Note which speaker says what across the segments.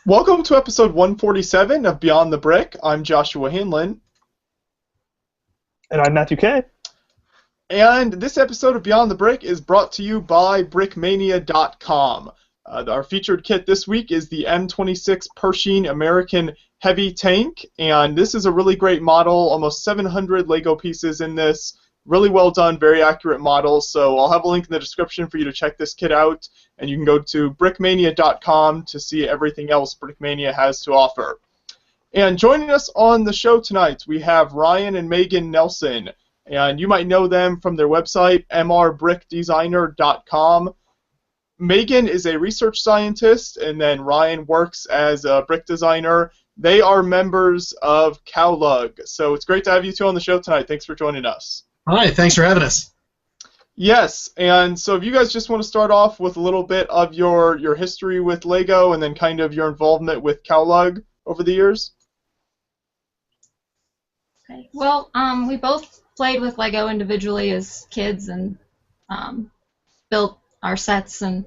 Speaker 1: Welcome to episode 147 of Beyond the Brick. I'm Joshua Hanlon.
Speaker 2: And I'm Matthew Kay.
Speaker 1: And this episode of Beyond the Brick is brought to you by Brickmania.com. Our featured kit this week is the M26 Pershing American Heavy Tank, and this is a really great model, almost 700 Lego pieces in this. Really well done, very accurate model, so I'll have a link in the description for you to check this kit out, and you can go to brickmania.com to see everything else Brickmania has to offer. And joining us on the show tonight, we have Ryan and Megan Nelson, and you might know them from their website, mrbrickdesigner.com. Megan is a research scientist, and then Ryan works as a brick designer. They are members of Cowlug, so it's great to have you two on the show tonight. Thanks for joining us.
Speaker 3: Hi, thanks for having us.
Speaker 1: Yes, and so if you guys just want to start off with a little bit of your history with Lego and then kind of your involvement with Cowlug over the years.
Speaker 4: Okay. Well, we both played with Lego individually as kids and built our sets and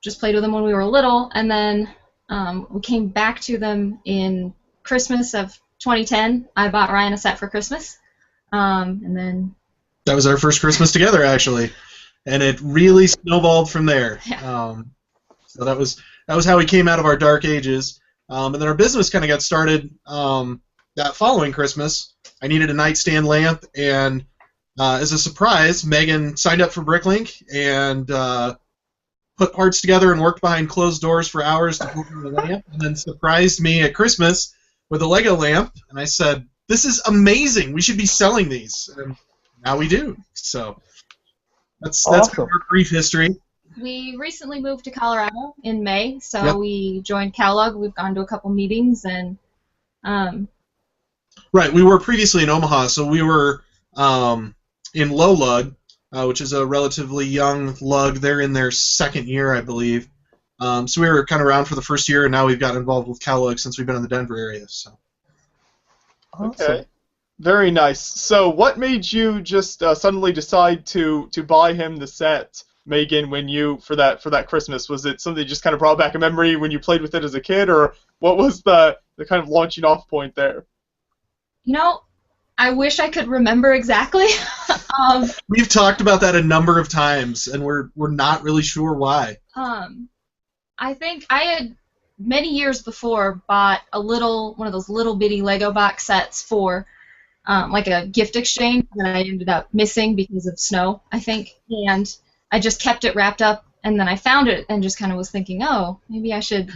Speaker 4: just played with them when we were little, and then we came back to them in Christmas of 2010. I bought Ryan a set for Christmas. And then
Speaker 3: that was our first Christmas together, actually, and it really snowballed from there.
Speaker 4: Yeah.
Speaker 3: So that was how we came out of our dark ages, and then our business kind of got started that following Christmas. I needed a nightstand lamp, and as a surprise, Megan signed up for Bricklink and put parts together and worked behind closed doors for hours to open the lamp, and then surprised me at Christmas with a Lego lamp, and I said, "This is amazing. We should be selling these." And now we do. So that's
Speaker 2: Awesome.
Speaker 3: Our brief history.
Speaker 4: we recently moved to Colorado in May, so
Speaker 3: Yep.
Speaker 4: we joined Cowlug. We've gone to a couple meetings, and
Speaker 3: Right. We were previously in Omaha, so we were in Low Lug, which is a relatively young lug. They're in their second year, I believe. So we were kind of around for the first year, and now we've gotten involved with Cowlug since we've been in the Denver area. So.
Speaker 1: Okay, very nice. So what made you just suddenly decide to buy him the set, Megan, when you for that Christmas? Was it something that just kind of brought back a memory when you played with it as a kid, or what was the kind of launching off point there?
Speaker 4: you know, I wish I could remember exactly.
Speaker 3: We've talked about that a number of times, and we're not really sure why.
Speaker 4: I think I had many years before bought one of those little bitty Lego box sets for like a gift exchange that I ended up missing because of snow, I think, and I just kept it wrapped up, and then I found it and just kind of was thinking, oh, maybe I should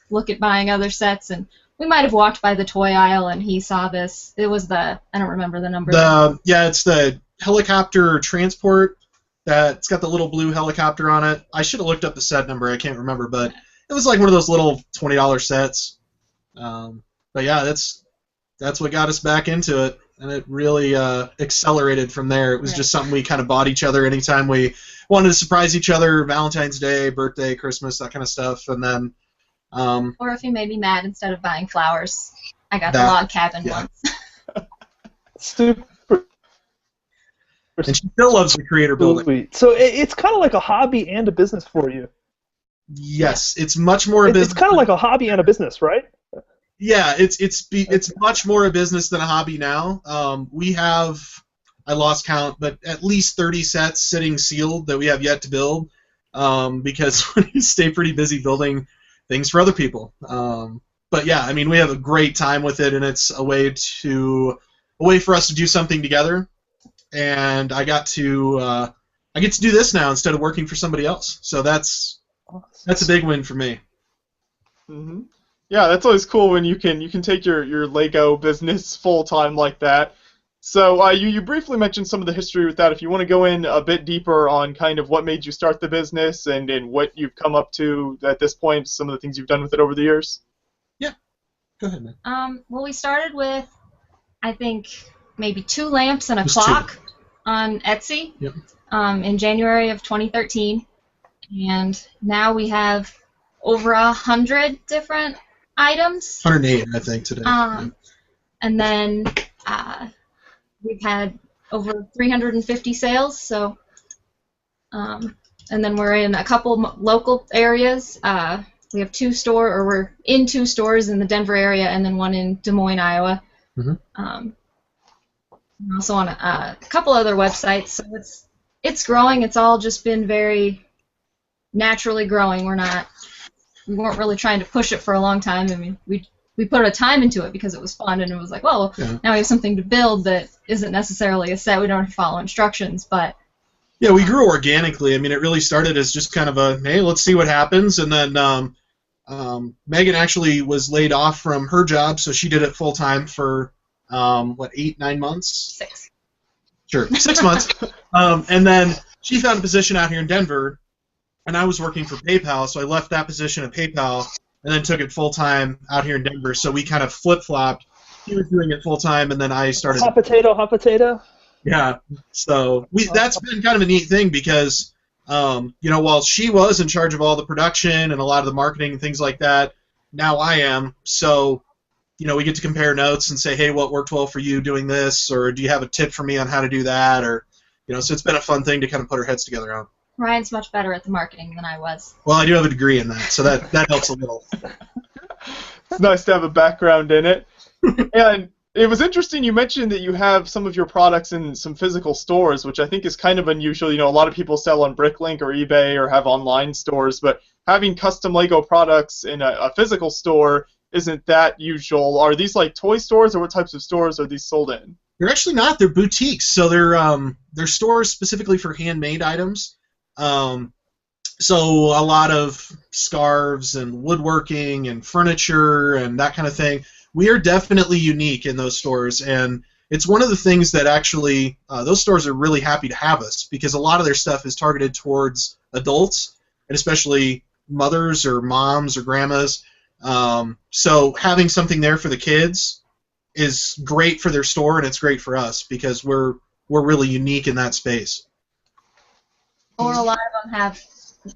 Speaker 4: look at buying other sets, and we might have walked by the toy aisle and he saw this. It was I don't remember the number.
Speaker 3: It's the helicopter transport that's got the little blue helicopter on it. I should have looked up the set number. I can't remember, but it was like one of those little $20 sets. But yeah, that's what got us back into it, and it really accelerated from there. It was just something we kind of bought each other anytime we wanted to surprise each other, Valentine's Day, birthday, Christmas, that kind of stuff, and then.
Speaker 4: Or if you made me mad, instead of buying flowers, I got the log cabin once.
Speaker 2: Super.
Speaker 3: And she still loves the creator building.
Speaker 2: Sweet. So it's kind of like a hobby and a business for you.
Speaker 3: Yes, it's much more a business.
Speaker 2: It's kind of like a hobby and a business, right?
Speaker 3: Yeah, it's much more a business than a hobby now. We have, I lost count, but at least 30 sets sitting sealed that we have yet to build, because we stay pretty busy building things for other people. But yeah, I mean, we have a great time with it, and it's a way for us to do something together. And I get to do this now instead of working for somebody else. So that's a big win for me.
Speaker 1: Mm-hmm. Yeah, that's always cool when you can take your Lego business full time like that. So you briefly mentioned some of the history with that. If you want to go in a bit deeper on kind of what made you start the business and what you've come up to at this point, some of the things you've done with it over the years.
Speaker 3: Yeah, go ahead, man.
Speaker 4: Well, we started with, I think, maybe 2 lamps and a clock on Etsy in January of 2013, and now we have over 100 different items.
Speaker 3: 108, I think, today.
Speaker 4: And then we've had over 350 sales, so and then we're in a couple local areas. we have we're in 2 stores in the Denver area and then one in Des Moines, Iowa. I'm also on a couple other websites, so it's growing. It's all just been very naturally growing. We weren't really trying to push it for a long time. I mean, we put a time into it because it was fun, and it was like, well, now we have something to build that isn't necessarily a set. We don't have to follow instructions, but
Speaker 3: yeah, we grew organically. I mean, it really started as just kind of a, hey, let's see what happens, and then Megan actually was laid off from her job, so she did it full time for 8, 9 months?
Speaker 4: 6.
Speaker 3: Sure, 6 months. And then she found a position out here in Denver, and I was working for PayPal, so I left that position at PayPal and then took it full time out here in Denver. So we kind of flip flopped. He was doing it full time, and then I started.
Speaker 2: Hot potato.
Speaker 3: Yeah. So that's been kind of a neat thing because, while she was in charge of all the production and a lot of the marketing and things like that, now I am. So, we get to compare notes and say, hey, what worked well for you doing this, or do you have a tip for me on how to do that, or, so it's been a fun thing to kind of put our heads together on.
Speaker 4: Ryan's much better at the marketing than I was.
Speaker 3: Well, I do have a degree in that, so that helps a little.
Speaker 1: It's nice to have a background in it. And it was interesting you mentioned that you have some of your products in some physical stores, which I think is kind of unusual. A lot of people sell on Bricklink or eBay or have online stores, but having custom Lego products in a physical store isn't that usual. Are these like toy stores, or what types of stores are these sold in?
Speaker 3: They're actually not. They're boutiques, so they're stores specifically for handmade items. So a lot of scarves and woodworking and furniture and that kind of thing. We are definitely unique in those stores, and it's one of the things that actually those stores are really happy to have us, because a lot of their stuff is targeted towards adults, and especially mothers or moms or grandmas. So having something there for the kids is great for their store, and it's great for us because we're really unique in that space.
Speaker 4: Or a lot of them have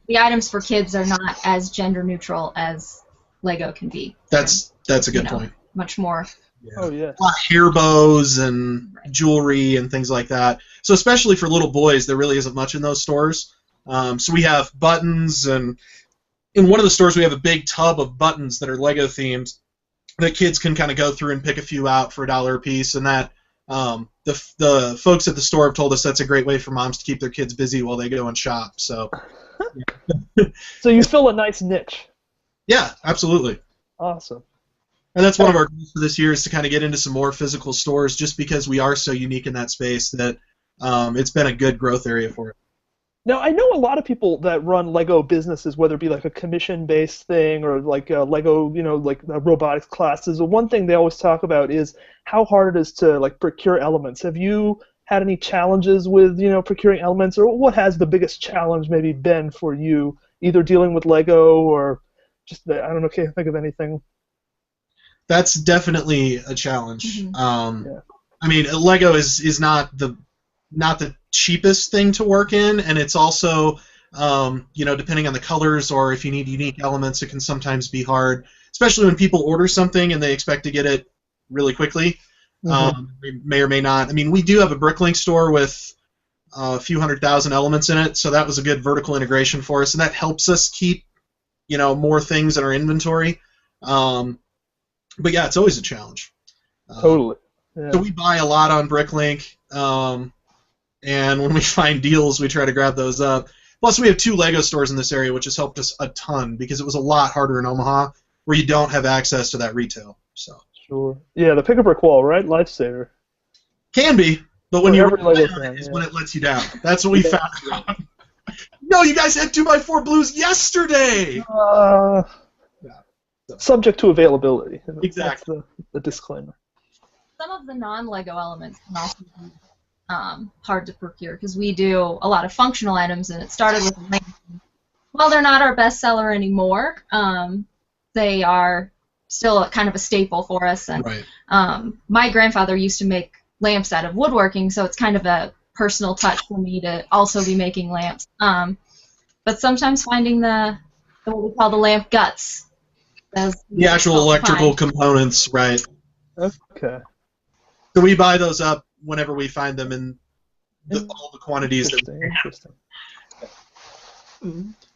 Speaker 4: the items for kids are not as gender neutral as Lego can be.
Speaker 3: That's a good point.
Speaker 4: Much more.
Speaker 3: Yeah.
Speaker 2: Oh yeah.
Speaker 3: A lot of hair bows and jewelry and things like that. So especially for little boys, there really isn't much in those stores. So we have buttons, and in one of the stores we have a big tub of buttons that are Lego themed that kids can kind of go through and pick a few out for $1 a piece, and that the folks at the store have told us that's a great way for moms to keep their kids busy while they go and shop. So,
Speaker 2: So you fill a nice niche.
Speaker 3: Yeah, absolutely.
Speaker 2: Awesome.
Speaker 3: And that's one of our goals for this year, is to kind of get into some more physical stores, just because we are so unique in that space that it's been a good growth area for it.
Speaker 2: Now, I know a lot of people that run Lego businesses, whether it be like a commission-based thing or like Lego, like robotics classes. One thing they always talk about is how hard it is to like procure elements. Have you had any challenges with procuring elements, or what has the biggest challenge maybe been for you, either dealing with Lego or just I don't know, can't think of anything.
Speaker 3: That's definitely a challenge.
Speaker 2: Mm-hmm.
Speaker 3: I mean, Lego is not the cheapest thing to work in, and it's also depending on the colors, or if you need unique elements, it can sometimes be hard, especially when people order something and they expect to get it really quickly. They may or may not. I mean, we do have a Bricklink store with a few 100,000 elements in it, so that was a good vertical integration for us, and that helps us keep more things in our inventory. But yeah, it's always a challenge.
Speaker 2: Totally. Yeah.
Speaker 3: So we buy a lot on Bricklink, and when we find deals, we try to grab those up. Plus, we have 2 Lego stores in this area, which has helped us a ton, because it was a lot harder in Omaha, where you don't have access to that retail. So.
Speaker 2: Sure. Yeah, the pick-a-brick wall, right? Lifesaver.
Speaker 3: Can be, but when you rely on it is
Speaker 2: yeah.
Speaker 3: when it lets you down. That's what we found. No, you guys had 2x4 blues yesterday!
Speaker 2: Subject to availability.
Speaker 3: Exactly.
Speaker 2: That's the disclaimer.
Speaker 4: Some of the non-Lego elements can also be hard to procure, because we do a lot of functional items, and it started with a lamp. While they're not our best seller anymore, they are still kind of a staple for us. And
Speaker 3: right.
Speaker 4: My grandfather used to make lamps out of woodworking, so it's kind of a personal touch for me to also be making lamps. But sometimes finding what we call the lamp guts.
Speaker 3: The actual electrical components, right.
Speaker 2: Okay.
Speaker 3: So we buy those up whenever we find them in all the quantities.
Speaker 2: Interesting.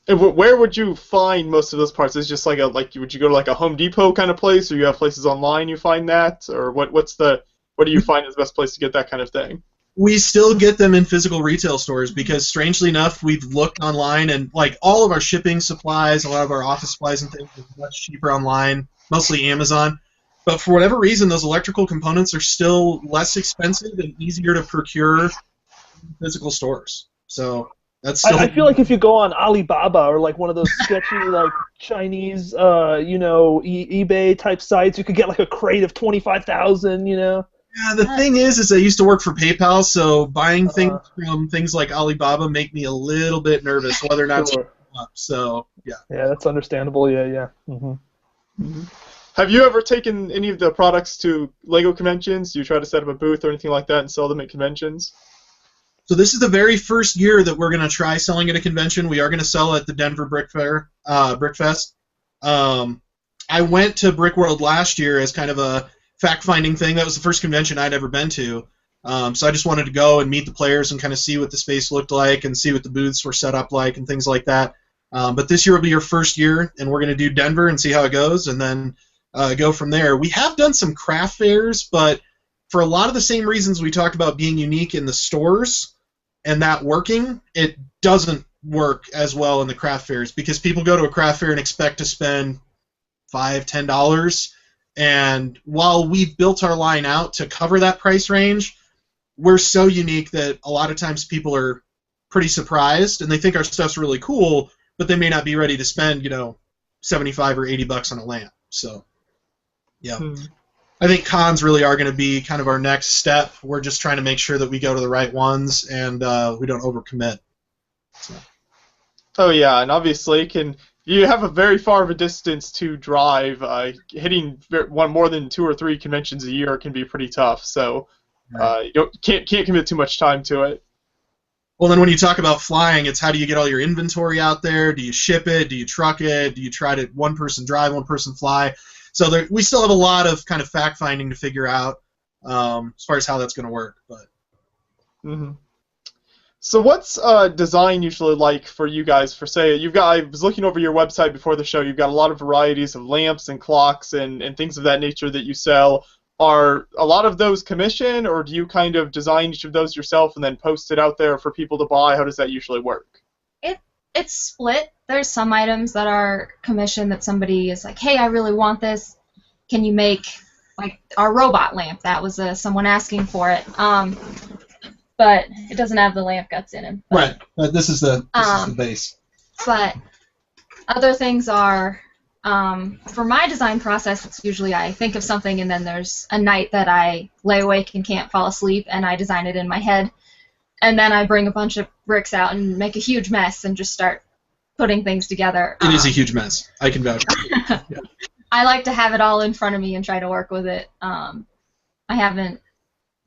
Speaker 1: And where would you find most of those parts? Is it just like would you go to like a Home Depot kind of place, or you have places online you find that, or what do you find is the best place to get that kind of thing?
Speaker 3: We still get them in physical retail stores because, strangely enough, we've looked online and like all of our shipping supplies, a lot of our office supplies and things are much cheaper online, mostly Amazon. But for whatever reason, those electrical components are still less expensive and easier to procure in physical stores. So that's still.
Speaker 2: I feel like if you go on Alibaba or like one of those sketchy like Chinese, eBay type sites, you could get like a crate of 25,000.
Speaker 3: Yeah, the thing is I used to work for PayPal, so buying things from things like Alibaba make me a little bit nervous whether or not
Speaker 2: Sure.
Speaker 3: to up. So yeah.
Speaker 2: Yeah, that's understandable. Yeah. Mm-hmm.
Speaker 1: Mm-hmm. Have you ever taken any of the products to LEGO conventions? Do you try to set up a booth or anything like that and sell them at conventions?
Speaker 3: So this is the very first year that we're going to try selling at a convention. We are going to sell at the Denver Brick Fair, Brickfest. I went to Brickworld last year as kind of a fact-finding thing. That was the first convention I'd ever been to. So I just wanted to go and meet the players and kind of see what the space looked like and see what the booths were set up like and things like that. But this year will be our first year, and we're going to do Denver and see how it goes, and then go from there. We have done some craft fairs, but for a lot of the same reasons we talked about being unique in the stores and that working, it doesn't work as well in the craft fairs because people go to a craft fair and expect to spend $5, $10, and while we've built our line out to cover that price range, we're so unique that a lot of times people are pretty surprised and they think our stuff's really cool, but they may not be ready to spend, $75 or $80 on a lamp. So, yeah. I think cons really are going to be kind of our next step. We're just trying to make sure that we go to the right ones and we don't overcommit. So.
Speaker 1: Oh yeah, and obviously you have a very far of a distance to drive. Hitting more than 2 or 3 conventions a year can be pretty tough. So you can't commit too much time to it.
Speaker 3: Well, then when you talk about flying, it's how do you get all your inventory out there? Do you ship it? Do you truck it? Do you try to one person drive, one person fly? So we still have a lot of kind of fact-finding to figure out as far as how that's going to work. But.
Speaker 1: Mm-hmm. So what's design usually like for you guys? I was looking over your website before the show. You've got a lot of varieties of lamps and clocks and things of that nature that you sell. Are a lot of those commission, or do you kind of design each of those yourself and then post it out there for people to buy? How does that usually work?
Speaker 4: It's split. There's some items that are commissioned that somebody is like, hey, I really want this. Can you make like our robot lamp? That was someone asking for it. But it doesn't have the lamp guts in it.
Speaker 3: Right. This is the base.
Speaker 4: But other things are, for my design process, it's usually I think of something and then there's a night that I lay awake and can't fall asleep and I design it in my head. And then I bring a bunch of bricks out and make a huge mess and just start putting things together.
Speaker 3: It is a huge mess. I can vouch. Yeah.
Speaker 4: I like to have it all in front of me and try to work with it. I haven't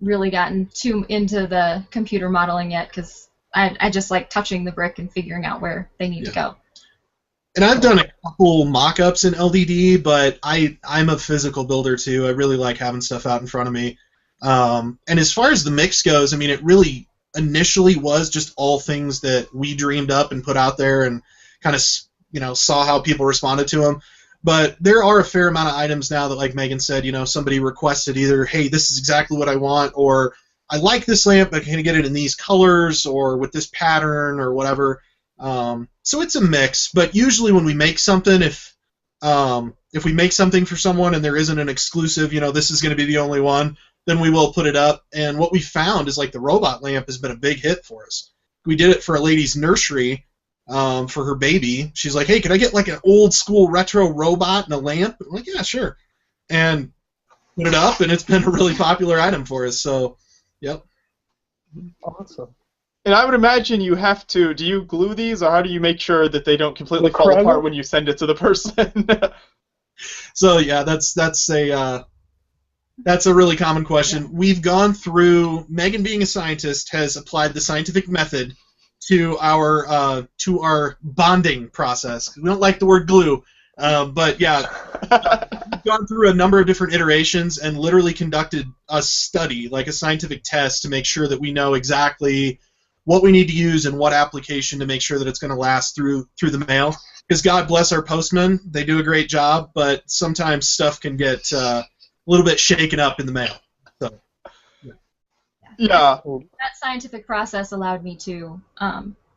Speaker 4: really gotten too into the computer modeling yet because I just like touching the brick and figuring out where they need to go.
Speaker 3: And I've done a couple mock-ups in LDD, but I'm a physical builder too. I really like having stuff out in front of me. And as far as the mix goes, I mean, it really initially was just all things that we dreamed up and put out there and kind of, saw how people responded to them. But there are a fair amount of items now that, like Megan said, somebody requested either, hey, this is exactly what I want, or I like this lamp, but can I get it in these colors or with this pattern or whatever. So it's a mix, but usually when we make something, if we make something for someone and there isn't an exclusive, this is going to be the only one, then we will put it up. And what we found is like the robot lamp has been a big hit for us. We did it for a lady's nursery for her baby. She's like, hey, can I get like an old school retro robot and a lamp? I'm like, yeah, sure. And put it up, and it's been a really popular item for us. So, yep.
Speaker 2: Awesome.
Speaker 1: And I would imagine you have to. Do you glue these, or how do you make sure that they don't completely fall apart when you send it to the person?
Speaker 3: So yeah, that's a really common question. We've gone through. Megan, being a scientist, has applied the scientific method to our bonding process. We don't like the word glue, but yeah, we've gone through a number of different iterations and literally conducted a study, like a scientific test, to make sure that we know exactly what we need to use and what application to make sure that it's going to last through the mail. Because God bless our postmen, they do a great job, but sometimes stuff can get a little bit shaken up in the mail. So,
Speaker 1: yeah.
Speaker 4: That scientific process allowed me to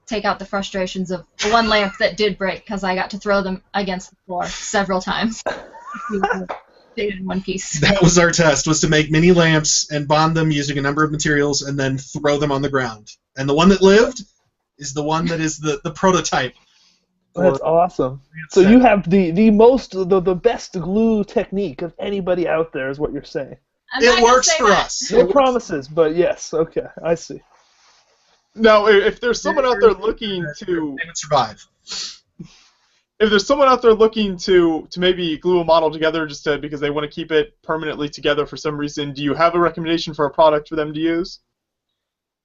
Speaker 4: take out the frustrations of the one lamp that did break, because I got to throw them against the floor several times. Stayed in one piece.
Speaker 3: That was our test, was to make mini lamps and bond them using a number of materials and then throw them on the ground. And the one that lived is the one that is the prototype.
Speaker 2: That's awesome. So you have the best glue technique of anybody out there, is what you're saying.
Speaker 3: It works for us.
Speaker 2: No promises, but yes. Okay, I see.
Speaker 1: Now, if there's someone out there looking to,
Speaker 3: they would survive.
Speaker 1: If there's someone out there looking to maybe glue a model together because they want to keep it permanently together for some reason, do you have a recommendation for a product for them to use?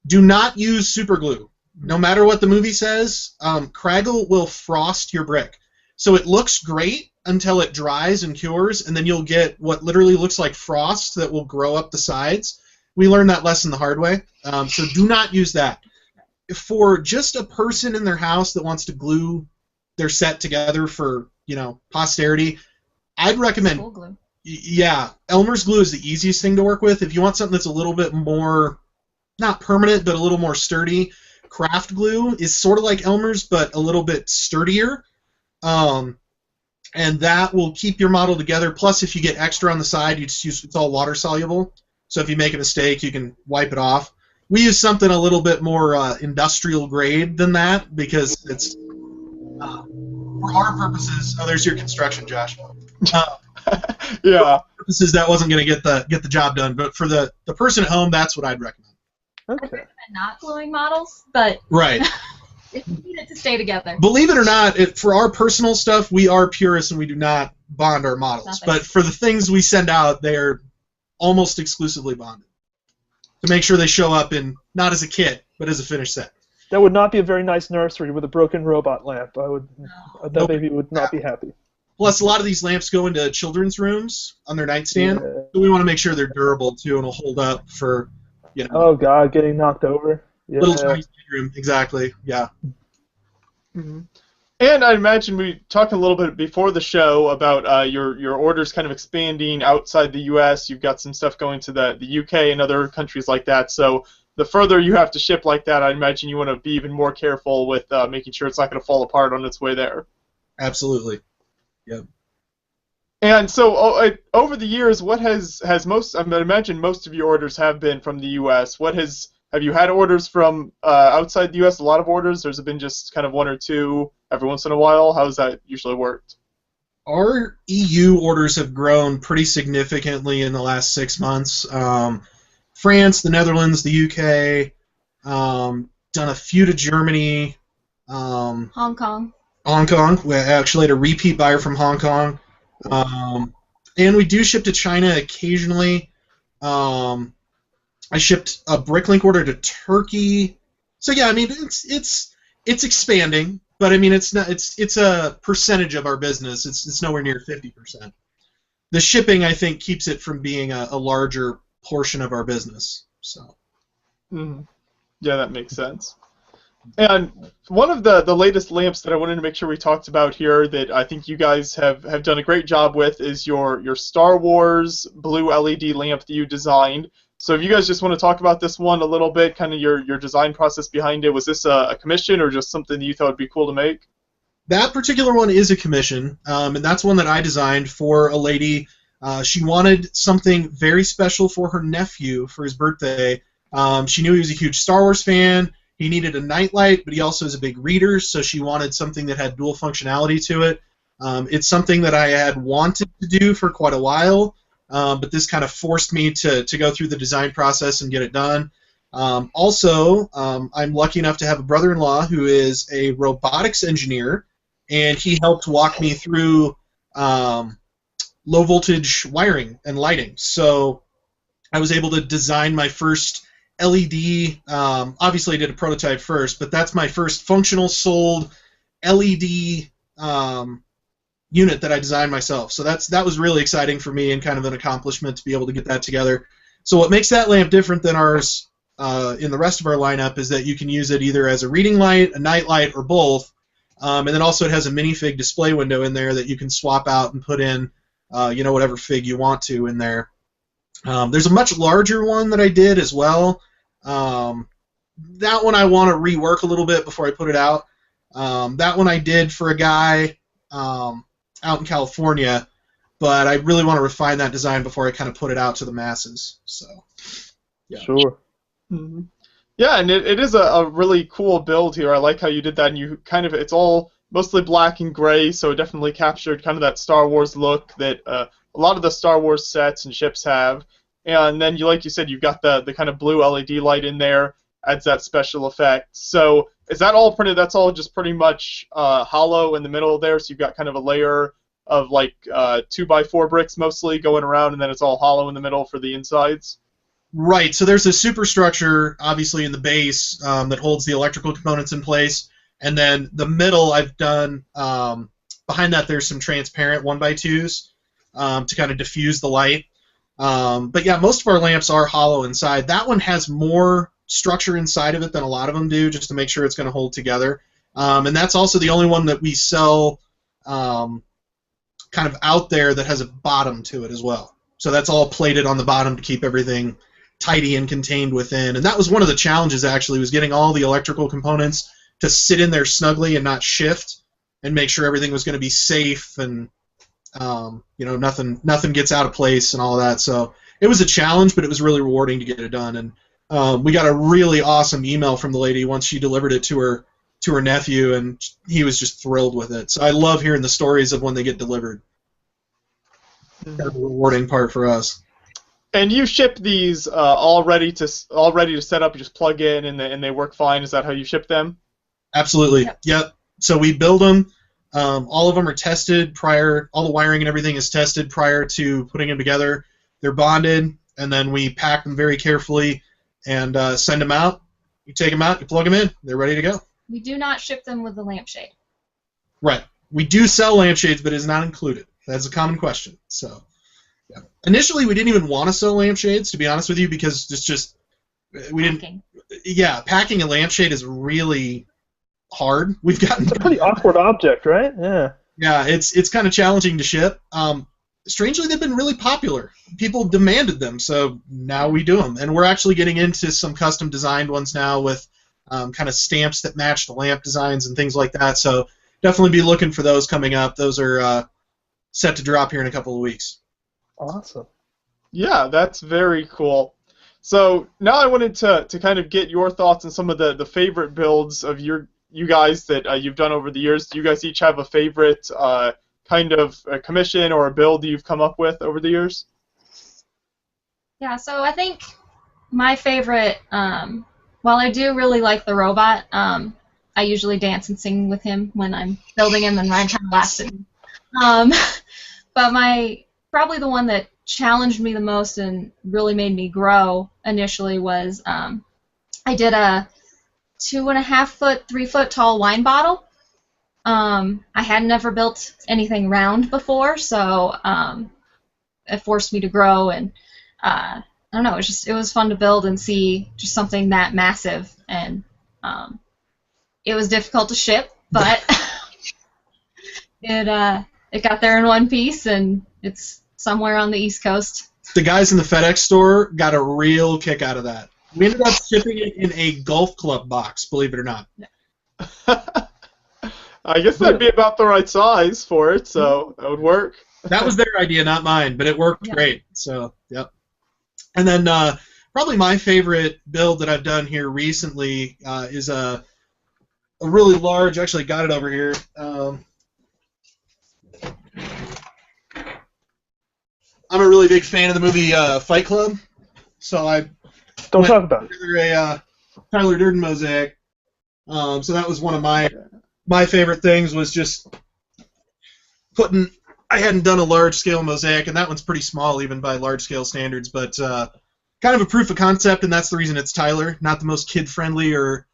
Speaker 3: Do not use super glue. No matter what the movie says, Craggle will frost your brick. So it looks great until it dries and cures, and then you'll get what literally looks like frost that will grow up the sides. We learned that lesson the hard way. So do not use that. For just a person in their house that wants to glue their set together for, posterity, I'd recommend.
Speaker 4: School glue.
Speaker 3: Yeah, Elmer's glue is the easiest thing to work with. If you want something that's a little bit more, not permanent, but a little more sturdy, craft glue is sort of like Elmer's, but a little bit sturdier. And that will keep your model together. Plus, if you get extra on the side, you just use, it's all water soluble. So if you make a mistake, you can wipe it off. We use something a little bit more industrial grade than that, because it's for our purposes. Oh, there's your construction, Josh.
Speaker 1: Yeah.
Speaker 3: For our purposes, that wasn't going to get the job done, but for the person at home, that's what I'd recommend.
Speaker 4: I recommend not gluing models, but
Speaker 3: right.
Speaker 4: if you need it to stay together.
Speaker 3: Believe it or not, for our personal stuff, we are purists and we do not bond our models.
Speaker 4: Nothing.
Speaker 3: But for the things we send out, they are almost exclusively bonded to make sure they show up in not as a kit, but as a finished set.
Speaker 2: That would not be a very nice nursery with a broken robot lamp. That baby would not be happy.
Speaker 3: Plus, a lot of these lamps go into children's rooms on their nightstand, so we want to make sure they're durable too and will hold up for,
Speaker 2: Oh God, getting knocked over. Yeah.
Speaker 3: Little tiny room, exactly. Yeah.
Speaker 1: Mm-hmm. And I imagine we talked a little bit before the show about your orders kind of expanding outside the U.S. You've got some stuff going to the U.K. and other countries like that. So the further you have to ship like that, I imagine you want to be even more careful with making sure it's not going to fall apart on its way there.
Speaker 3: Absolutely. Yep.
Speaker 1: And so over the years, what has most? I imagine most of your orders have been from the U.S. Have you had orders from outside the U.S.? A lot of orders. There's been just kind of one or two every once in a while. How has that usually worked?
Speaker 3: Our EU orders have grown pretty significantly in the last 6 months. France, the Netherlands, the UK, done a few to Germany.
Speaker 4: Hong Kong.
Speaker 3: Hong Kong. We actually had a repeat buyer from Hong Kong. And we do ship to China occasionally. I shipped a Bricklink order to Turkey. So yeah, I mean it's expanding, but I mean it's a percentage of our business. It's nowhere near 50%. The shipping, I think, keeps it from being a larger portion of our business. So.
Speaker 1: Mm-hmm. Yeah, that makes sense. And one of the latest lamps that I wanted to make sure we talked about here that I think you guys have done a great job with is your Star Wars blue LED lamp that you designed. So if you guys just want to talk about this one a little bit, kind of your design process behind it, was this a commission or just something that you thought would be cool to make?
Speaker 3: That particular one is a commission, and that's one that I designed for a lady. She wanted something very special for her nephew for his birthday. She knew he was a huge Star Wars fan. He needed a nightlight, but he also is a big reader, so she wanted something that had dual functionality to it. It's something that I had wanted to do for quite a while, but this kind of forced me to go through the design process and get it done. Also, I'm lucky enough to have a brother-in-law who is a robotics engineer, and he helped walk me through low-voltage wiring and lighting. So I was able to design my first LED. Obviously, I did a prototype first, but that's my first functional sold LED unit that I designed myself. So that was really exciting for me and kind of an accomplishment to be able to get that together. So what makes that lamp different than ours in the rest of our lineup is that you can use it either as a reading light, a night light, or both. And then also it has a minifig display window in there that you can swap out and put in, whatever fig you want to in there. There's a much larger one that I did as well. That one I want to rework a little bit before I put it out. That one I did for a guy out in California, but I really want to refine that design before I kind of put it out to the masses. So, yeah.
Speaker 2: Sure.
Speaker 1: Mm-hmm. Yeah, and it is a really cool build here. I like how you did that, and you it's all mostly black and gray, so it definitely captured kind of that Star Wars look that a lot of the Star Wars sets and ships have. And then, like you said, you've got the kind of blue LED light in there, adds that special effect. So is that all printed? That's all just pretty much hollow in the middle there, so you've got kind of a layer of like 2x4 bricks mostly going around, and then it's all hollow in the middle for the insides?
Speaker 3: Right, so there's a superstructure, obviously, in the base that holds the electrical components in place, and then the middle I've done, behind that there's some transparent 1x2s to kind of diffuse the light. But yeah, most of our lamps are hollow inside. That one has more structure inside of it than a lot of them do, just to make sure it's going to hold together. And that's also the only one that we sell kind of out there that has a bottom to it as well. So that's all plated on the bottom to keep everything tidy and contained within. And that was one of the challenges, actually, was getting all the electrical components to sit in there snugly and not shift, and make sure everything was going to be safe and nothing gets out of place and all that. So it was a challenge, but it was really rewarding to get it done. And we got a really awesome email from the lady once she delivered it to her nephew, and he was just thrilled with it. So I love hearing the stories of when they get delivered. Kind of a rewarding part for us.
Speaker 1: And you ship these all ready to set up. You just plug in and they work fine. Is that how you ship them?
Speaker 3: Absolutely. Yep. So we build them. All of them are tested prior. All the wiring and everything is tested prior to putting them together. They're bonded, and then we pack them very carefully and send them out. You take them out, you plug them in, they're ready to go.
Speaker 4: We do not ship them with the lampshade.
Speaker 3: Right. We do sell lampshades, but it is not included. That's a common question. So, yeah. Initially, we didn't even want to sell lampshades, to be honest with you, because it's just we didn't. Yeah, packing a lampshade is really hard. We've gotten.
Speaker 2: It's a pretty awkward object, right? Yeah.
Speaker 3: Yeah, it's kind of challenging to ship. Strangely, they've been really popular. People demanded them, so now we do them. And we're actually getting into some custom designed ones now with kind of stamps that match the lamp designs and things like that. So definitely be looking for those coming up. Those are set to drop here in a couple of weeks.
Speaker 2: Awesome.
Speaker 1: Yeah, that's very cool. So now I wanted to kind of get your thoughts on some of the favorite builds of you guys that you've done over the years. Do you guys each have a favorite kind of a commission or a build that you've come up with over the years?
Speaker 4: Yeah, so I think my favorite, while I do really like the robot, I usually dance and sing with him when I'm building him, and Ryan kind of laughs at me. But probably the one that challenged me the most and really made me grow initially was I did a 2.5 foot, 3 foot tall wine bottle. I had never built anything round before, so it forced me to grow, and I don't know, it was fun to build and see just something that massive, and it was difficult to ship, but it got there in one piece, and it's somewhere on the East Coast.
Speaker 3: The guys in the FedEx store got a real kick out of that. We ended up shipping it in a golf club box, believe it or not.
Speaker 1: I guess that'd be about the right size for it, so that would work.
Speaker 3: That was their idea, not mine, but it worked great. So, yep. And then probably my favorite build that I've done here recently is a really large. Actually, got it over here. I'm a really big fan of the movie Fight Club, so I
Speaker 2: don't talk about it.
Speaker 3: A Tyler Durden Mosaic. So that was one of my favorite things, was just putting. I hadn't done a large scale mosaic, and that one's pretty small even by large scale standards, but kind of a proof of concept, and that's the reason it's Tyler, not the most kid friendly, or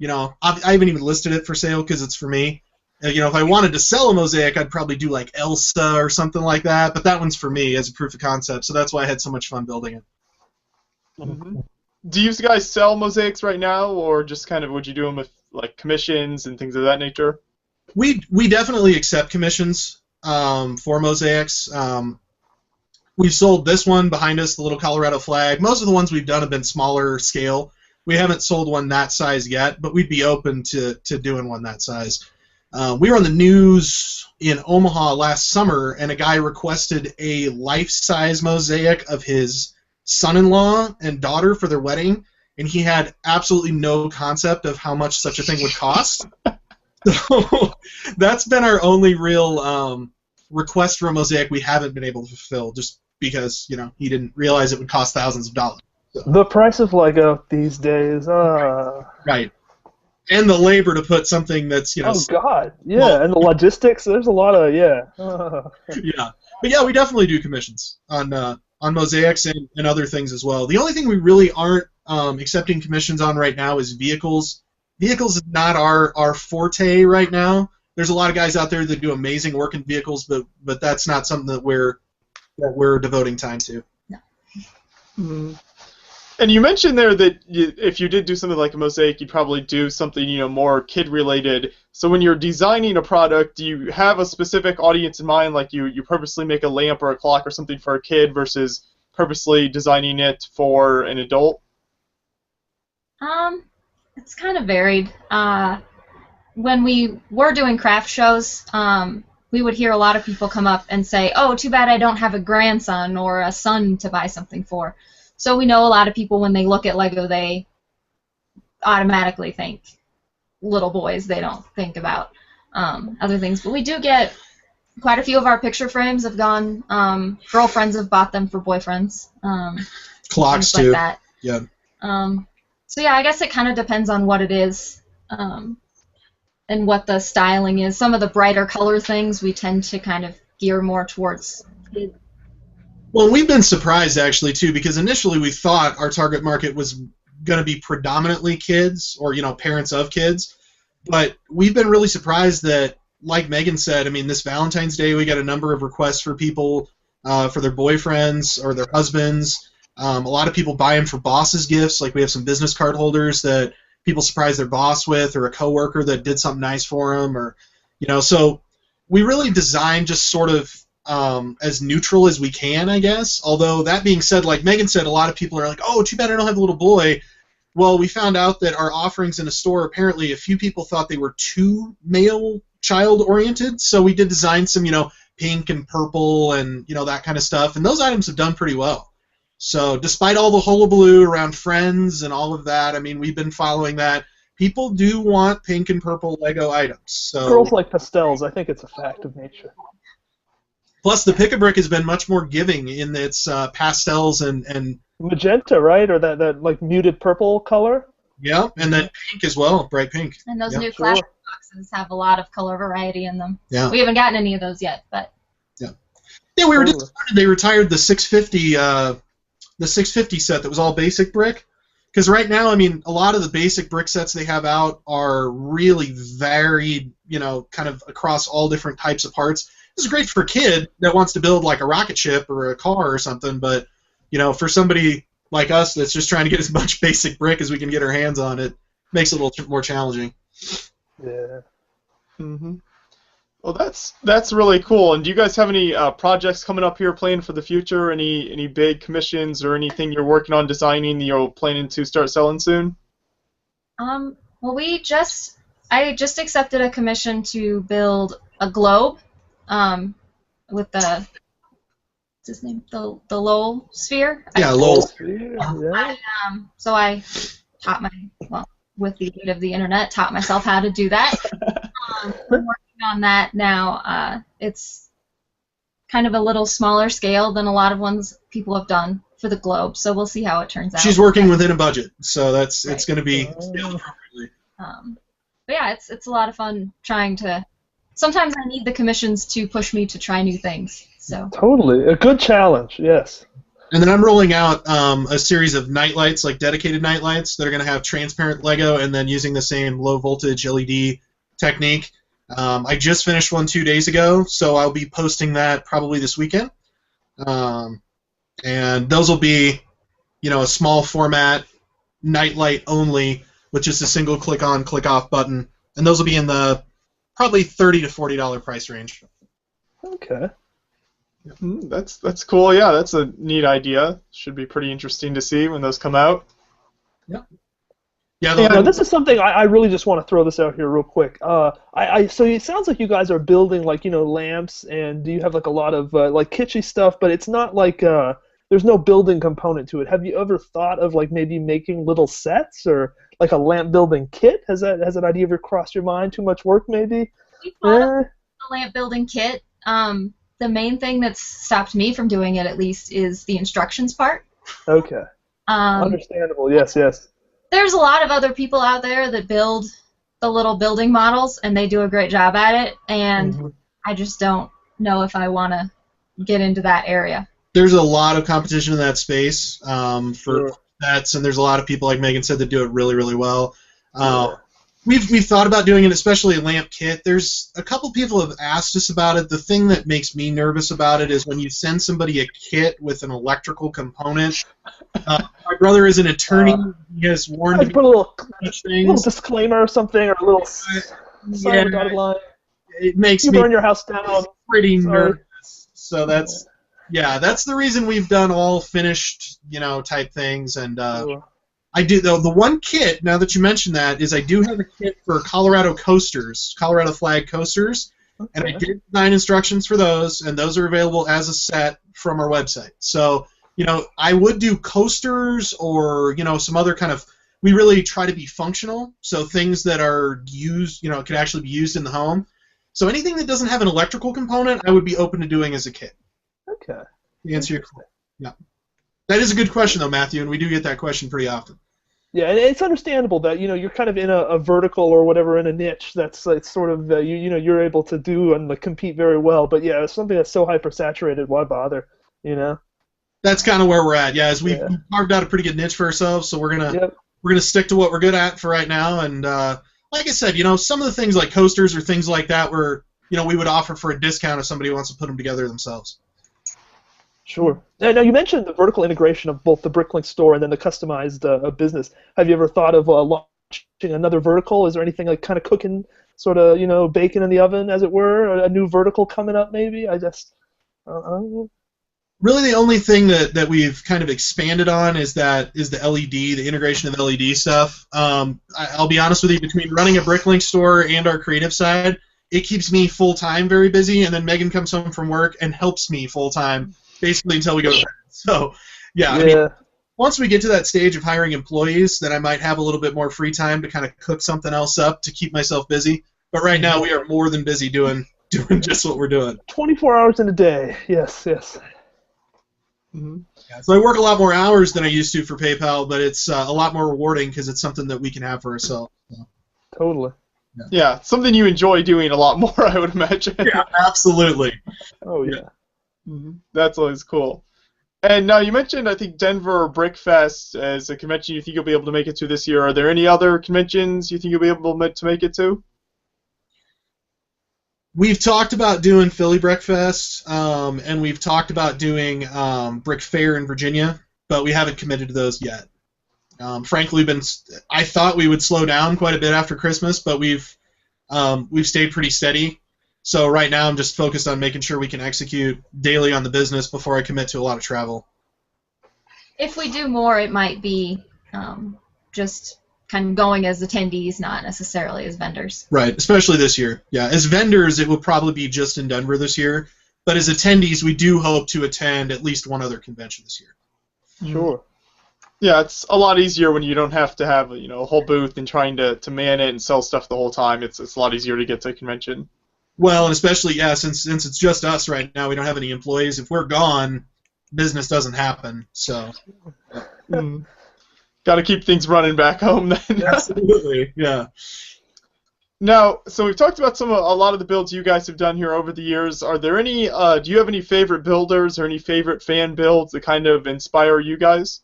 Speaker 3: I haven't even listed it for sale because it's for me. If I wanted to sell a mosaic, I'd probably do like Elsa or something like that, but that one's for me as a proof of concept, so that's why I had so much fun building it.
Speaker 1: Mm-hmm. Do you guys sell mosaics right now, or just kind of would you do them with like commissions and things of that nature?
Speaker 3: We definitely accept commissions for mosaics. We've sold this one behind us, the little Colorado flag. Most of the ones we've done have been smaller scale. We haven't sold one that size yet, but we'd be open to doing one that size. We were on the news in Omaha last summer, and a guy requested a life-size mosaic of his son-in-law and daughter for their wedding, and he had absolutely no concept of how much such a thing would cost. So that's been our only real request for a mosaic we haven't been able to fulfill, just because he didn't realize it would cost thousands of dollars. So.
Speaker 2: The price of Lego these days.
Speaker 3: Right. And the labor to put something that's
Speaker 2: Oh God, yeah, well, and the logistics. There's a lot of
Speaker 3: Yeah, but yeah, we definitely do commissions on mosaics and other things as well. The only thing we really aren't accepting commissions on right now is vehicles. Vehicles is not our forte right now. There's a lot of guys out there that do amazing work in vehicles, but that's not something that we're devoting time to.
Speaker 4: No.
Speaker 1: Mm-hmm. And you mentioned there that if you did do something like a mosaic, you'd probably do something more kid-related. So when you're designing a product, do you have a specific audience in mind? Like you purposely make a lamp or a clock or something for a kid versus purposely designing it for an adult?
Speaker 4: It's kind of varied. When we were doing craft shows, we would hear a lot of people come up and say, "Oh, too bad I don't have a grandson or a son to buy something for." So we know a lot of people, when they look at Lego, they automatically think little boys. They don't think about other things. But we do get quite a few of our picture frames have gone. Girlfriends have bought them for boyfriends.
Speaker 3: Clocks
Speaker 4: too. Like that.
Speaker 3: Yeah.
Speaker 4: So yeah, I guess it kind of depends on what it is and what the styling is. Some of the brighter color things we tend to kind of gear more towards kids.
Speaker 3: Well, we've been surprised, actually, too, because initially we thought our target market was going to be predominantly kids or, parents of kids. But we've been really surprised that, like Megan said, I mean, this Valentine's Day we got a number of requests for people for their boyfriends or their husbands. A lot of people buy them for bosses' gifts. Like we have some business card holders that people surprise their boss with, or a coworker that did something nice for them, or, so we really designed just sort of as neutral as we can, I guess. Although, that being said, like Megan said, a lot of people are like, "Oh, too bad I don't have a little boy." Well, we found out that our offerings in a store, apparently a few people thought they were too male child-oriented, so we did design some, pink and purple and, that kind of stuff, and those items have done pretty well. So despite all the hullabaloo around Friends and all of that, I mean, we've been following that. People do want pink and purple Lego items. So
Speaker 2: girls like pastels. I think it's a fact of nature.
Speaker 3: Plus, the Pick-a-Brick has been much more giving in its pastels and
Speaker 2: magenta, right? Or that like muted purple color?
Speaker 3: Yeah, and then pink as well, bright pink.
Speaker 4: And those new classic boxes have a lot of color variety in them.
Speaker 3: Yeah.
Speaker 4: We haven't gotten any of those yet, but...
Speaker 3: Yeah, we were disappointed they retired the 650 set that was all basic brick. Because right now, I mean, a lot of the basic brick sets they have out are really varied, kind of across all different types of parts. This is great for a kid that wants to build like a rocket ship or a car or something, but for somebody like us that's just trying to get as much basic brick as we can get our hands on, it makes it a little more challenging.
Speaker 2: Yeah.
Speaker 1: Mhm. Well, that's really cool. And do you guys have any projects coming up here planned for the future? Any big commissions or anything you're working on designing you're planning to start selling soon?
Speaker 4: Well, I just accepted a commission to build a globe. With what's his name? The Lowell sphere.
Speaker 3: Yeah, Lowell.
Speaker 2: Yeah.
Speaker 4: So I taught with the aid of the internet, taught myself how to do that. I'm working on that now. It's kind of a little smaller scale than a lot of ones people have done for the globe. So we'll see how it turns out.
Speaker 3: She's working within a budget, so it's going to be scaled appropriately.
Speaker 4: But yeah, it's a lot of fun trying to. Sometimes I need the commissions to push me to try new things. So
Speaker 2: totally, a good challenge, yes.
Speaker 3: And then I'm rolling out a series of night lights, like dedicated night lights, that are going to have transparent Lego and then using the same low voltage LED technique. I just finished one 2 days ago, so I'll be posting that probably this weekend. And those will be, a small format, nightlight only, with just a single click on, click off button, and those will be in the probably $30 to $40 price range.
Speaker 2: Okay.
Speaker 1: That's cool. Yeah, that's a neat idea. Should be pretty interesting to see when those come out.
Speaker 3: Yeah,
Speaker 2: Yeah, this is something I really just want to throw this out here real quick. So it sounds like you guys are building like lamps, and do you have like a lot of like kitschy stuff, but it's not like there's no building component to it. Have you ever thought of like maybe making little sets or like a lamp building kit? Has that idea ever crossed your mind? Too much work maybe?
Speaker 4: We thought of a lamp building kit. The main thing that's stopped me from doing it, at least, is the instructions part.
Speaker 2: Okay. Understandable. Yes.
Speaker 4: There's a lot of other people out there that build the little building models, and they do a great job at it, and I just don't know if I want to get into that area.
Speaker 3: There's a lot of competition in that space for sets, and there's a lot of people, like Megan said, that do it really, really well. We've thought about doing it, especially a lamp kit. There's a couple people have asked us about it. The thing that makes me nervous about it is when you send somebody a kit with an electrical component. My brother is an attorney. He has warned me.
Speaker 2: Put a little disclaimer or something, or a little sign dotted line.
Speaker 3: It makes
Speaker 2: me burn your house down.
Speaker 3: Pretty nervous. So that's the reason we've done all finished, type things. And I do, though, the one kit, now that you mentioned that, is I do have a kit for Colorado coasters, Colorado flag coasters, and I did design instructions for those, and those are available as a set from our website. So, I would do coasters or, some other kind of, we really try to be functional, so things that are used, could actually be used in the home. So anything that doesn't have an electrical component, I would be open to doing as a kit.
Speaker 2: Okay.
Speaker 3: To answer your question. Yeah. That is a good question, though, Matthew, and we do get that question pretty often.
Speaker 2: Yeah, and it's understandable that you're kind of in a vertical or whatever, in a niche that's it's sort of you're able to do and compete very well. But yeah, it's something that's so hyper-saturated, why bother?
Speaker 3: That's kind of where we're at. Yeah, as we've carved out a pretty good niche for ourselves, so we're gonna stick to what we're good at for right now. And like I said, some of the things like coasters or things like that, where we would offer for a discount if somebody wants to put them together themselves.
Speaker 2: Sure. Now you mentioned the vertical integration of both the Bricklink store and then the customized business. Have you ever thought of launching another vertical? Is there anything like kind of cooking, sort of bacon in the oven, as it were? Or a new vertical coming up, maybe? I just.
Speaker 3: Really, the only thing that we've kind of expanded on is the LED, the integration of LED stuff. I'll be honest with you, between running a Bricklink store and our creative side, it keeps me full-time very busy, and then Megan comes home from work and helps me full-time, basically until we go to bed. So, I mean, once we get to that stage of hiring employees, then I might have a little bit more free time to kind of cook something else up to keep myself busy. But right now, we are more than busy doing just what we're doing.
Speaker 2: 24 hours in a day, yes.
Speaker 3: Mm-hmm. Yeah, so I work a lot more hours than I used to for PayPal, but it's a lot more rewarding because it's something that we can have for ourselves. So.
Speaker 2: Totally.
Speaker 1: Yeah, something you enjoy doing a lot more, I would imagine.
Speaker 3: Yeah, absolutely.
Speaker 2: Oh, yeah.
Speaker 1: Mm-hmm. That's always cool. And now you mentioned, I think, Denver Brickfest as a convention you think you'll be able to make it to this year. Are there any other conventions you think you'll be able to make it to?
Speaker 3: We've talked about doing Philly Brickfest, and we've talked about doing Brick Fair in Virginia, but we haven't committed to those yet. Frankly, I thought we would slow down quite a bit after Christmas, but we've stayed pretty steady. So right now I'm just focused on making sure we can execute daily on the business before I commit to a lot of travel.
Speaker 4: If we do more, it might be just kind of going as attendees, not necessarily as vendors.
Speaker 3: Right, especially this year. Yeah, as vendors, it will probably be just in Denver this year. But as attendees, we do hope to attend at least one other convention this year.
Speaker 2: Sure.
Speaker 1: Yeah, it's a lot easier when you don't have to have a whole booth and trying to man it and sell stuff the whole time. It's a lot easier to get to a convention.
Speaker 3: Well, and especially since it's just us right now, we don't have any employees. If we're gone, business doesn't happen. So.
Speaker 1: Got to keep things running back home then.
Speaker 3: Absolutely, yeah.
Speaker 1: Now, so we've talked about a lot of the builds you guys have done here over the years. Are there any? Do you have any favorite builders or any favorite fan builds that kind of inspire you guys?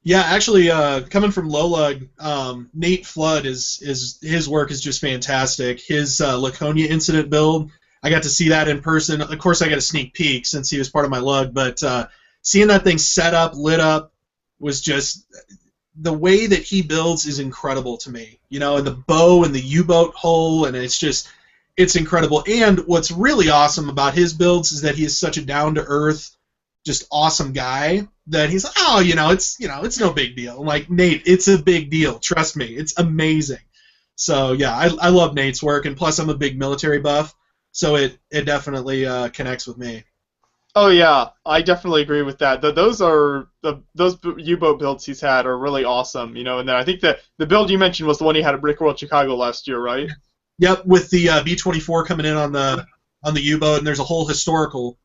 Speaker 3: Yeah, actually, coming from Lolug, Nate Flood his work is just fantastic. His Laconia incident build, I got to see that in person. Of course, I got a sneak peek since he was part of my lug, but seeing that thing set up, lit up, was just the way that he builds is incredible to me. You know, and the bow and the U-boat hull, and it's incredible. And what's really awesome about his builds is that he is such a down-to-earth, just awesome guy that he's like, oh, it's no big deal. I'm like, Nate, it's a big deal. Trust me, it's amazing. So yeah, I love Nate's work, and plus I'm a big military buff, so it definitely connects with me.
Speaker 1: Oh yeah, I definitely agree with that. Those U-boat builds he's had are really awesome, And then I think that the build you mentioned was the one he had at Brickworld Chicago last year, right?
Speaker 3: Yep, with the B-24 coming in on the U-boat, and there's a whole historical,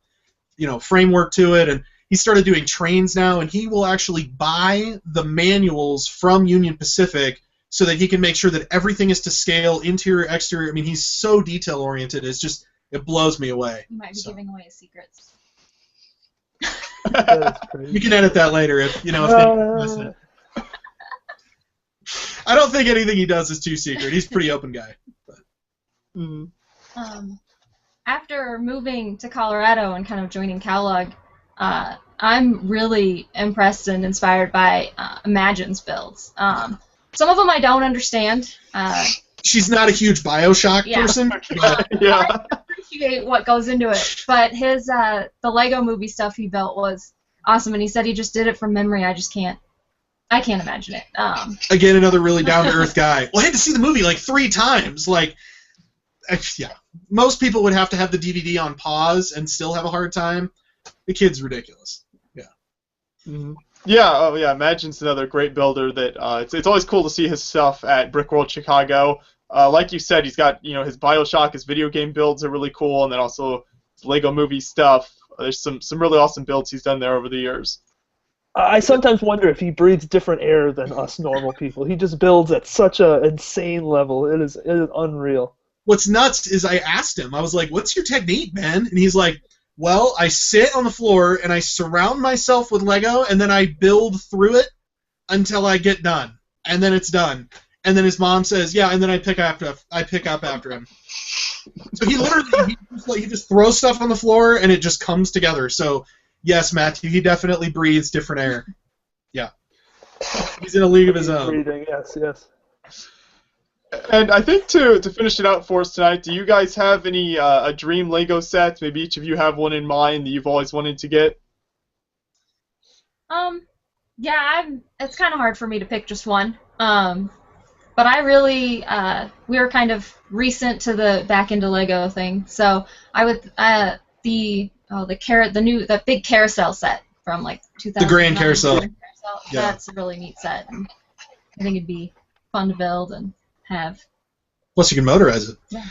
Speaker 3: framework to it, and he started doing trains now, and he will actually buy the manuals from Union Pacific so that he can make sure that everything is to scale, interior, exterior. I mean, he's so detail-oriented. It blows me away.
Speaker 4: You might be giving away his secrets.
Speaker 3: You can edit that later if they listen. I don't think anything he does is too secret. He's a pretty open guy.
Speaker 4: After moving to Colorado and kind of joining Cowlog, I'm really impressed and inspired by Imagine's builds. Some of them I don't understand.
Speaker 3: She's not a huge Bioshock person.
Speaker 1: Yeah.
Speaker 4: I appreciate what goes into it, but his the Lego Movie stuff he built was awesome, and he said he just did it from memory. I can't imagine it.
Speaker 3: Again, another really down-to-earth guy. Well, I had to see the movie like 3 times. Yeah. Most people would have to have the DVD on pause and still have a hard time. The kid's ridiculous. Yeah.
Speaker 1: Mm-hmm. Yeah, oh yeah, Imagine's another great builder that it's always cool to see his stuff at Brickworld Chicago. Like you said, he's got his Bioshock, his video game builds are really cool, and then also his Lego Movie stuff. There's some really awesome builds he's done there over the years.
Speaker 2: I sometimes wonder if he breathes different air than us normal people. He just builds at such an insane level. It is unreal.
Speaker 3: What's nuts is I asked him, I was like, what's your technique, man? And he's like, well, I sit on the floor and I surround myself with Lego and then I build through it until I get done. And then it's done. And then his mom says, yeah, and then I pick up after him. So he literally he just throws stuff on the floor and it just comes together. So yes, Matthew, he definitely breathes different air. Yeah. He's in a league of his own.
Speaker 2: Breathing, yes.
Speaker 1: And I think to finish it out for us tonight, do you guys have any a dream Lego set? Maybe each of you have one in mind that you've always wanted to get?
Speaker 4: Yeah, it's kind of hard for me to pick just one. But I really, we were kind of recent to the back into Lego thing, so I would that big carousel set from like 2000.
Speaker 3: The Grand Carousel.
Speaker 4: Yeah. That's a really neat set. And I think it'd be fun to build and have.
Speaker 3: Plus, you can motorize it.
Speaker 4: Yeah.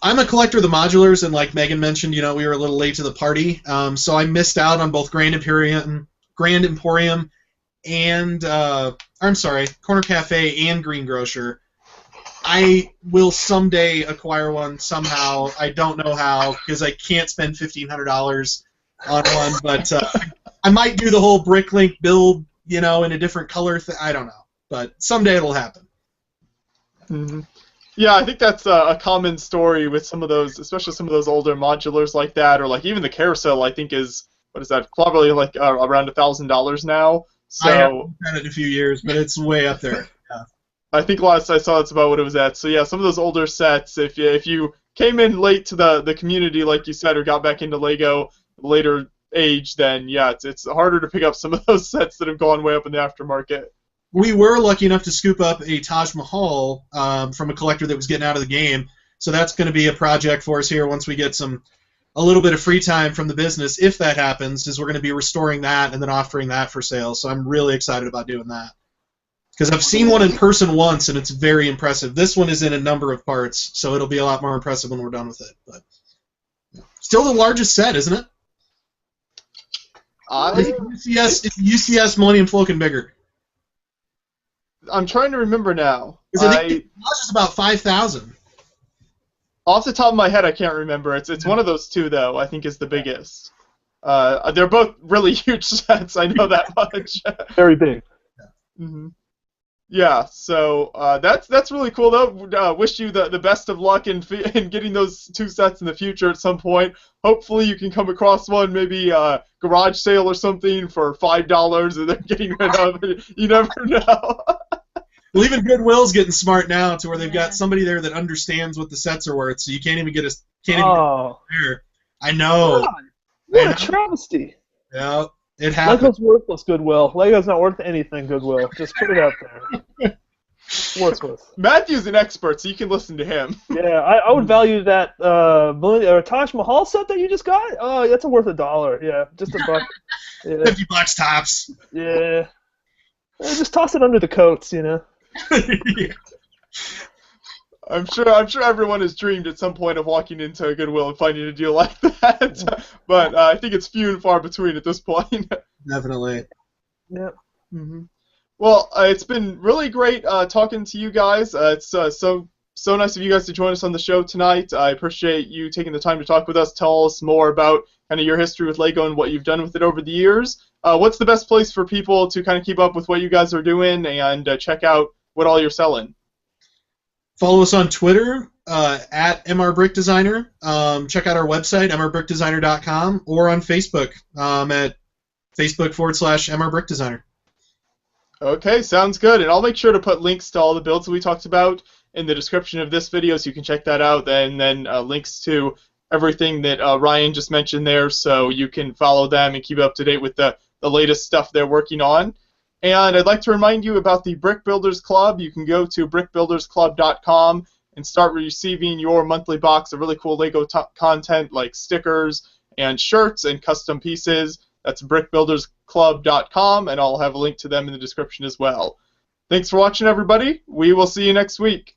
Speaker 3: I'm a collector of the modulars, and like Megan mentioned, we were a little late to the party, so I missed out on both Grand Emporium, and Corner Cafe and Greengrocer. I will someday acquire one somehow. I don't know how because I can't spend $1,500 on one, but I might do the whole Bricklink build, in a different color. I don't know, but someday it'll happen.
Speaker 1: Mm-hmm. Yeah, I think that's a common story with some of those, especially some of those older modulars like that, or like even the carousel. I think is probably like around $1,000 now. So
Speaker 3: I haven't had it in a few years, but it's way up there. Yeah.
Speaker 1: I think last I saw that's about what it was at. So yeah, some of those older sets, if you came in late to the community, like you said, or got back into Lego later age, then yeah, it's harder to pick up some of those sets that have gone way up in the aftermarket.
Speaker 3: We were lucky enough to scoop up a Taj Mahal from a collector that was getting out of the game, so that's going to be a project for us here once we get a little bit of free time from the business. If that happens, is we're going to be restoring that and then offering that for sale. So I'm really excited about doing that because I've seen one in person once and it's very impressive. This one is in a number of parts, so it'll be a lot more impressive when we're done with it. But still the largest set, isn't it? Is UCS Millennium Falcon bigger?
Speaker 1: I'm trying to remember now.
Speaker 3: I think it was about 5,000.
Speaker 1: Off the top of my head, I can't remember. It's one of those two, though, I think is the biggest. They're both really huge sets, I know that much.
Speaker 2: Very big.
Speaker 1: Mm-hmm. Yeah, so that's really cool though. Wish you the best of luck in getting those 2 sets in the future at some point. Hopefully you can come across one, maybe garage sale or something for $5 and they're getting rid of it. You never know.
Speaker 3: Well, even Goodwill's getting smart now to where they've got somebody there that understands what the sets are worth, so you can't even get there. I know.
Speaker 2: God, what a travesty.
Speaker 3: Yeah, it happens.
Speaker 2: Lego's worthless, Goodwill. Lego's not worth anything, Goodwill. Just put it out there. Worthless.
Speaker 1: Matthew's an expert, so you can listen to him.
Speaker 2: Yeah, I would value that Taj Mahal set that you just got. Oh, that's worth $1. Yeah, just $1. Yeah.
Speaker 3: $50 tops.
Speaker 2: Yeah. Just toss it under the coats, you know.
Speaker 3: Yeah.
Speaker 1: I'm sure everyone has dreamed at some point of walking into a Goodwill and finding a deal like that, but I think it's few and far between at this point.
Speaker 3: Definitely.
Speaker 2: Yeah.
Speaker 1: Mm-hmm. Well, it's been really great talking to you guys. It's so nice of you guys to join us on the show tonight. I appreciate you taking the time to talk with us, tell us more about kind of your history with Lego and what you've done with it over the years. What's the best place for people to kind of keep up with what you guys are doing and check out what all you're selling?
Speaker 3: Follow us on Twitter at mrbrickdesigner. Check out our website, mrbrickdesigner.com, or on Facebook at Facebook.com/mrbrickdesigner.
Speaker 1: Okay, sounds good. And I'll make sure to put links to all the builds that we talked about in the description of this video so you can check that out, and then links to everything that Ryan just mentioned there so you can follow them and keep up to date with the latest stuff they're working on. And I'd like to remind you about the Brick Builders Club. You can go to brickbuildersclub.com and start receiving your monthly box of really cool Lego content like stickers and shirts and custom pieces. That's brickbuildersclub.com, and I'll have a link to them in the description as well. Thanks for watching, everybody. We will see you next week.